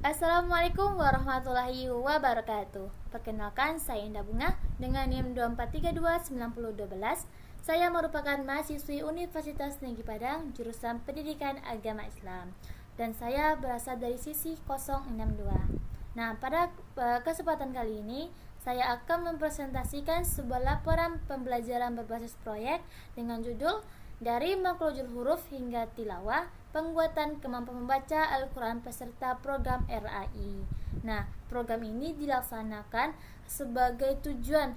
Assalamualaikum warahmatullahi wabarakatuh. Perkenalkan, saya Indah Bunga dengan NIM 2432912. Saya merupakan mahasiswi Universitas Negeri Padang jurusan Pendidikan Agama Islam dan saya berasal dari sisi 062. Nah, pada kesempatan kali ini saya akan mempresentasikan sebuah laporan pembelajaran berbasis proyek dengan judul Dari Makhrajul Huruf hingga Tilawah, penguatan kemampuan membaca Al-Quran peserta program RAI. Nah, program ini dilaksanakan sebagai tujuan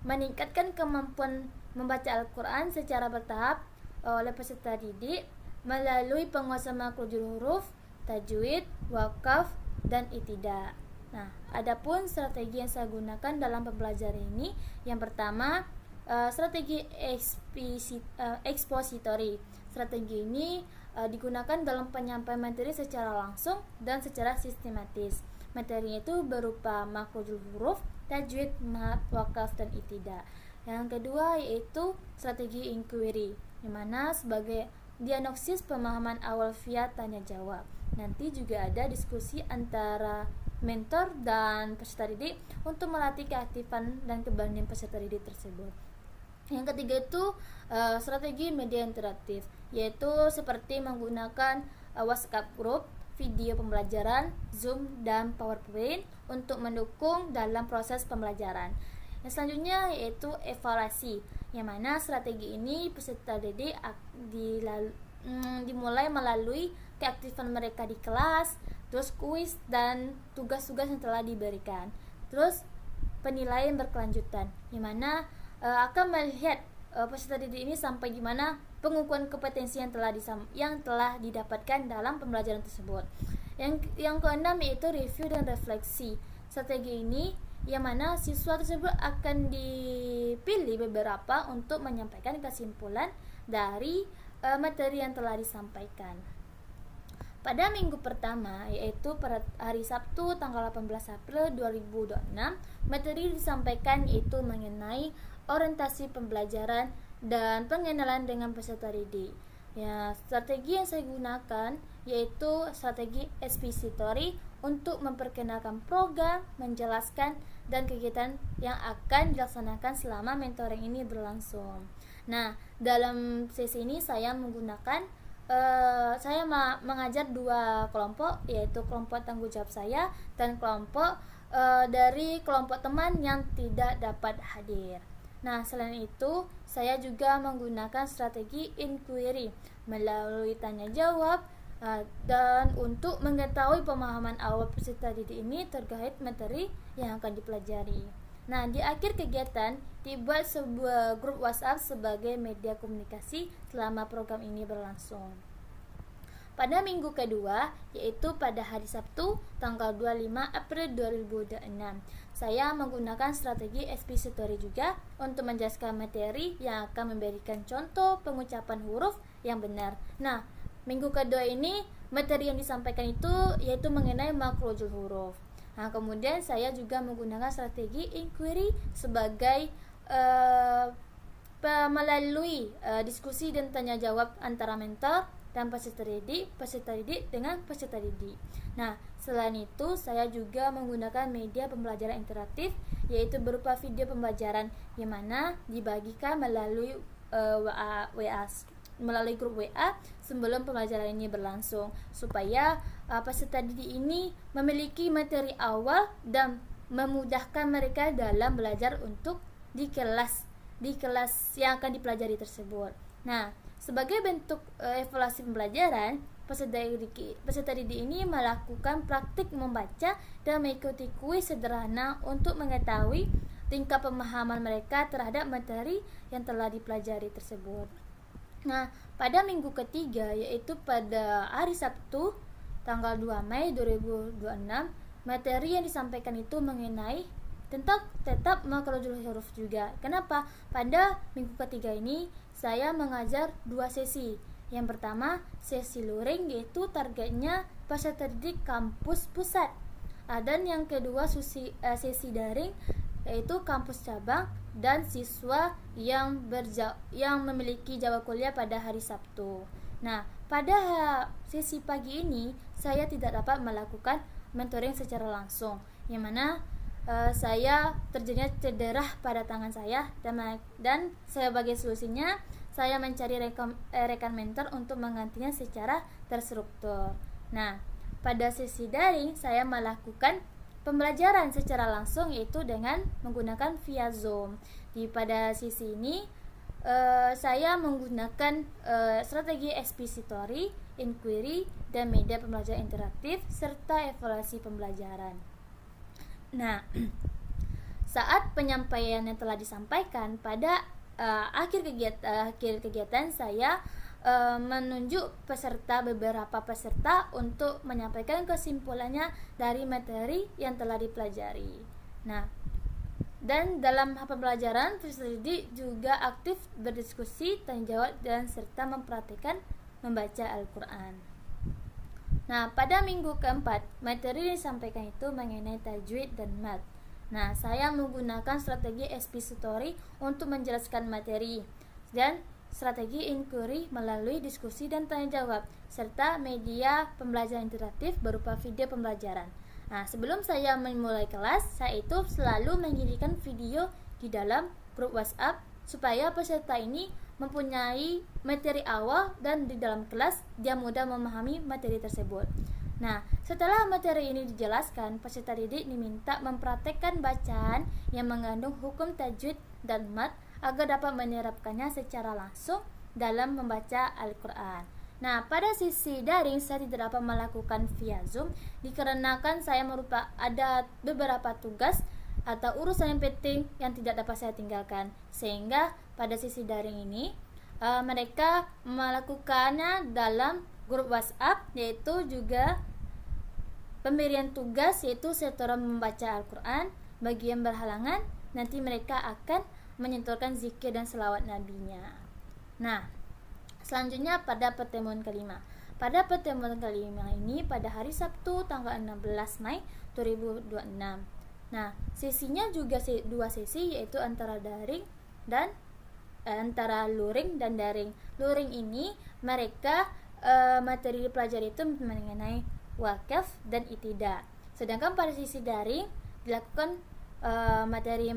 meningkatkan kemampuan membaca Al-Quran secara bertahap oleh peserta didik melalui penguasaan makhrajul huruf, tajwid, wakaf, dan itidak. Nah, adapun strategi yang saya gunakan dalam pembelajaran ini, yang pertama strategi expository. Strategi ini digunakan dalam penyampaian materi secara langsung dan secara sistematis. Materinya itu berupa makhrajul huruf, tajwid, mat, wakaf, dan itidak. Yang kedua yaitu strategi inquiry, di mana sebagai diagnosis pemahaman awal via tanya jawab. Nanti juga ada diskusi antara mentor dan peserta didik untuk melatih keaktifan dan keberanian peserta didik tersebut. Yang ketiga itu strategi media interaktif, yaitu seperti menggunakan WhatsApp group, video pembelajaran, Zoom, dan PowerPoint untuk mendukung dalam proses pembelajaran. Yang selanjutnya yaitu evaluasi, yang mana strategi ini peserta didik dimulai melalui keaktifan mereka di kelas, terus kuis dan tugas-tugas yang telah diberikan, terus penilaian berkelanjutan, yang mana akan melihat peserta didik ini sampai di mana pengukuran kompetensi yang telah didapatkan dalam pembelajaran tersebut. Yang keenam yaitu review dan refleksi. Strategi ini yang mana siswa tersebut akan dipilih beberapa untuk menyampaikan kesimpulan dari materi yang telah disampaikan. Pada minggu pertama, yaitu pada hari Sabtu tanggal 18 April 2026, materi disampaikan yaitu mengenai orientasi pembelajaran dan pengenalan dengan peserta didik. Ya, strategi yang saya gunakan yaitu strategi expository untuk memperkenalkan program, menjelaskan dan kegiatan yang akan dilaksanakan selama mentoring ini berlangsung. Nah, dalam sesi ini saya menggunakan saya mengajar dua kelompok, yaitu kelompok tanggung jawab saya dan kelompok dari kelompok teman yang tidak dapat hadir. Nah, selain itu, saya juga menggunakan strategi inquiry melalui tanya jawab dan untuk mengetahui pemahaman awal peserta didik ini terkait materi yang akan dipelajari. Nah, di akhir kegiatan dibuat sebuah grup WhatsApp sebagai media komunikasi selama program ini berlangsung. Pada minggu kedua, yaitu pada hari Sabtu, tanggal 25 April 2026, saya menggunakan strategi expository juga untuk menjelaskan materi yang akan memberikan contoh pengucapan huruf yang benar. Nah, minggu kedua ini materi yang disampaikan itu yaitu mengenai makhrajul huruf. Nah, kemudian saya juga menggunakan strategi inquiry sebagai melalui diskusi dan tanya jawab antara mentor dan peserta didik dengan peserta didik. Nah, selain itu saya juga menggunakan media pembelajaran interaktif, yaitu berupa video pembelajaran yang mana dibagikan melalui melalui grup WA sebelum pembelajaran ini berlangsung, supaya peserta didik ini memiliki materi awal dan memudahkan mereka dalam belajar untuk di kelas yang akan dipelajari tersebut. Nah, sebagai bentuk evaluasi pembelajaran, peserta didik ini melakukan praktik membaca dan mengikuti kuis sederhana untuk mengetahui tingkat pemahaman mereka terhadap materi yang telah dipelajari tersebut. Nah, pada minggu ketiga, yaitu pada hari Sabtu tanggal 2 Mei 2026, materi yang disampaikan itu mengenai tentang tetap makhrajul huruf juga. Kenapa? Pada minggu ketiga ini saya mengajar dua sesi. Yang pertama, sesi luring, yaitu targetnya peserta didik kampus pusat. Dan yang kedua, sesi daring, yaitu kampus cabang dan siswa yang memiliki jadwal kuliah pada hari Sabtu. Nah, pada sesi pagi ini saya tidak dapat melakukan mentoring secara langsung, yang mana saya terjadinya cedera pada tangan saya, dan sebagai solusinya saya mencari rekan mentor untuk menggantinya secara terstruktur. Nah, pada sesi daring saya melakukan pembelajaran secara langsung, yaitu dengan menggunakan via Zoom. Pada sisi ini saya menggunakan strategi expository, inquiry, dan media pembelajaran interaktif serta evaluasi pembelajaran. Nah, saat penyampaian yang telah disampaikan pada akhir kegiatan saya menunjuk beberapa peserta untuk menyampaikan kesimpulannya dari materi yang telah dipelajari. Nah, dan dalam pembelajaran peserta didik juga aktif berdiskusi, tanya jawab, dan serta mempraktikkan membaca Al-Quran. Nah, pada minggu keempat, materi yang disampaikan itu mengenai tajwid dan mat. Nah, saya menggunakan strategi expository untuk menjelaskan materi dan strategi inquiry melalui diskusi dan tanya jawab, serta media pembelajaran interaktif berupa video pembelajaran. Nah, sebelum saya memulai kelas, saya itu selalu mengirimkan video di dalam grup WhatsApp supaya peserta ini mempunyai materi awal dan di dalam kelas dia mudah memahami materi tersebut. Nah, setelah materi ini dijelaskan, peserta didik diminta mempraktekkan bacaan yang mengandung hukum tajwid dan mat agar dapat menerapkannya secara langsung dalam membaca Al-Quran. Nah, pada sisi daring saya tidak dapat melakukan via Zoom dikarenakan ada beberapa tugas atau urusan yang penting yang tidak dapat saya tinggalkan, sehingga pada sisi daring ini mereka melakukannya dalam grup WhatsApp, yaitu juga pemberian tugas, yaitu setoran membaca Al-Quran. Bagi yang berhalangan, nanti mereka akan menyentuhkan zikir dan selawat nabinya. Nah, selanjutnya pada pertemuan kelima. Pada pertemuan kelima ini pada hari Sabtu tanggal 16 Mei 2026. Nah, sesinya juga dua sesi, yaitu antara daring dan antara luring dan daring. Luring ini mereka materi dipelajari itu mengenai wakaf dan itidak. Sedangkan pada sisi daring dilakukan materi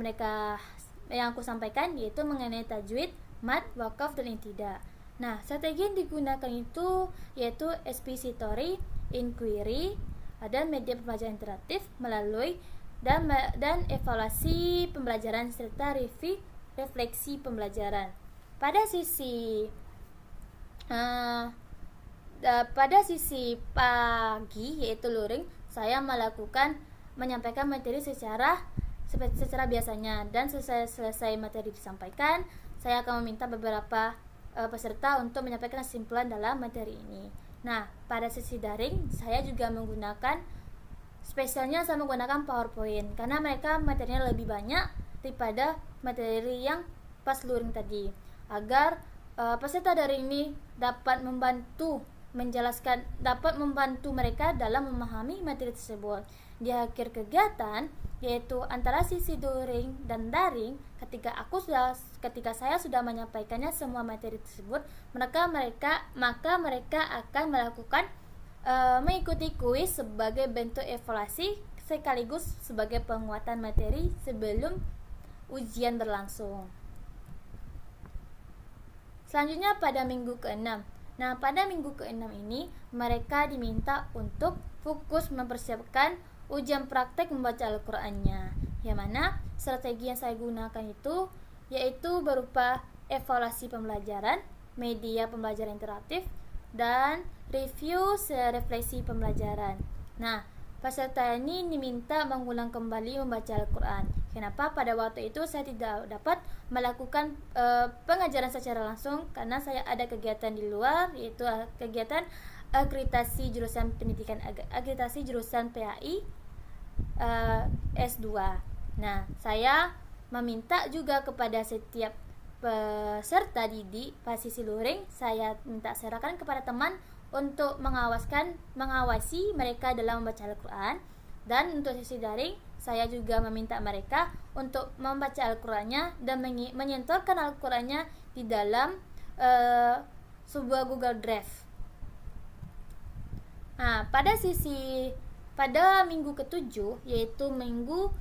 yang aku sampaikan, yaitu mengenai tajwid, mat, wakaf, dan itidak. Nah, strategi yang digunakan itu yaitu expository, inquiry, dan media pembelajaran interaktif melalui dan evaluasi pembelajaran serta refleksi pembelajaran. Pada sisi pagi, yaitu luring, saya menyampaikan materi secara biasanya, dan selesai materi disampaikan, saya akan meminta beberapa peserta untuk menyampaikan kesimpulan dalam materi ini. Nah, pada sesi daring saya juga spesialnya saya menggunakan PowerPoint karena mereka materinya lebih banyak daripada materi yang pas luring tadi, agar peserta daring ini dapat membantu mereka dalam memahami materi tersebut. Di akhir kegiatan, yaitu antara sisi luring dan daring, ketika saya sudah menyampaikannya semua materi tersebut, maka mereka akan melakukan mengikuti kuis sebagai bentuk evaluasi sekaligus sebagai penguatan materi sebelum ujian berlangsung. Selanjutnya pada minggu ke-6. Nah, pada minggu ke-6 ini mereka diminta untuk fokus mempersiapkan ujian praktek membaca Al-Qur'annya, yang mana strategi yang saya gunakan itu yaitu berupa evaluasi pembelajaran, media pembelajaran interaktif, dan review refleksi pembelajaran. Nah, peserta ini diminta mengulang kembali membaca Al-Quran. Kenapa pada waktu itu saya tidak dapat melakukan pengajaran secara langsung karena saya ada kegiatan di luar, yaitu kegiatan akreditasi jurusan pendidikan, akreditasi jurusan PAI S2. Nah, saya meminta juga kepada setiap peserta didik posisi luring, saya minta serahkan kepada teman untuk mengawasi mereka dalam membaca Al-Quran. Dan untuk sesi daring, saya juga meminta mereka untuk membaca Al-Qurannya dan menyentuhkan Al-Qurannya di dalam sebuah Google Drive. Nah, pada minggu ketujuh, yaitu minggu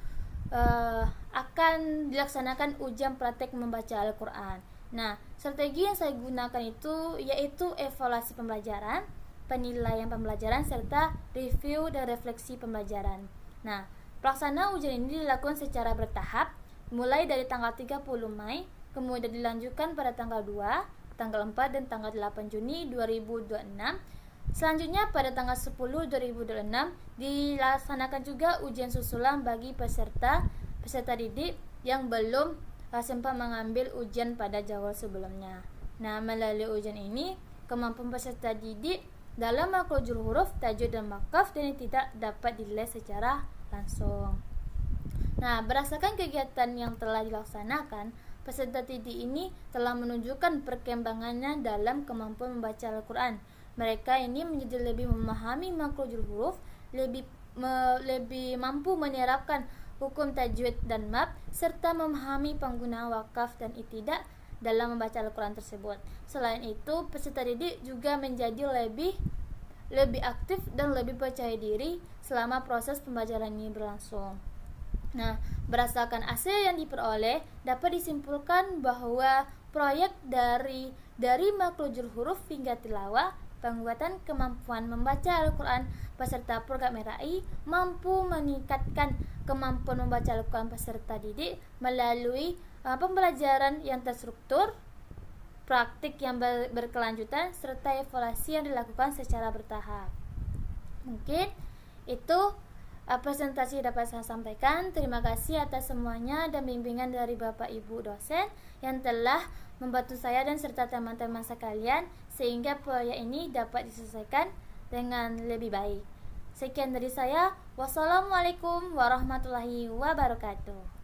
akan dilaksanakan ujian praktek membaca Al-Quran. Nah, strategi yang saya gunakan itu yaitu evaluasi pembelajaran, penilaian pembelajaran, serta review dan refleksi pembelajaran. Nah, pelaksanaan ujian ini dilakukan secara bertahap, mulai dari tanggal 30 Mei, kemudian dilanjutkan pada tanggal 2, tanggal 4, dan tanggal 8 Juni 2026. Selanjutnya pada tanggal 10 2026 dilaksanakan juga ujian susulan bagi peserta didik yang belum sempat mengambil ujian pada jadwal sebelumnya. Nah, melalui ujian ini, kemampuan peserta didik dalam makhrajul huruf, tajwid, dan wakaf dan tidak dapat dinilai secara langsung. Nah, berdasarkan kegiatan yang telah dilaksanakan, peserta didik ini telah menunjukkan perkembangannya dalam kemampuan membaca Al-Quran. Mereka ini menjadi lebih memahami makhrajul huruf, lebih mampu menerapkan hukum tajwid dan mad, serta memahami penggunaan wakaf dan ibtidah dalam membaca Al-Quran tersebut. Selain itu, peserta didik juga menjadi lebih aktif dan lebih percaya diri selama proses pembelajaran ini berlangsung. Nah, berdasarkan hasil yang diperoleh, dapat disimpulkan bahwa proyek dari makhrajul huruf hingga tilawah, penguatan kemampuan membaca Al-Quran peserta program RAI mampu meningkatkan kemampuan membaca Al-Quran peserta didik melalui pembelajaran yang terstruktur, praktik yang berkelanjutan, serta evaluasi yang dilakukan secara bertahap. Mungkin itu presentasi dapat saya sampaikan. Terima kasih atas semuanya dan bimbingan dari Bapak Ibu dosen yang telah membantu saya dan serta teman-teman sekalian sehingga proyek ini dapat diselesaikan dengan lebih baik. Sekian dari saya. Wassalamualaikum warahmatullahi wabarakatuh.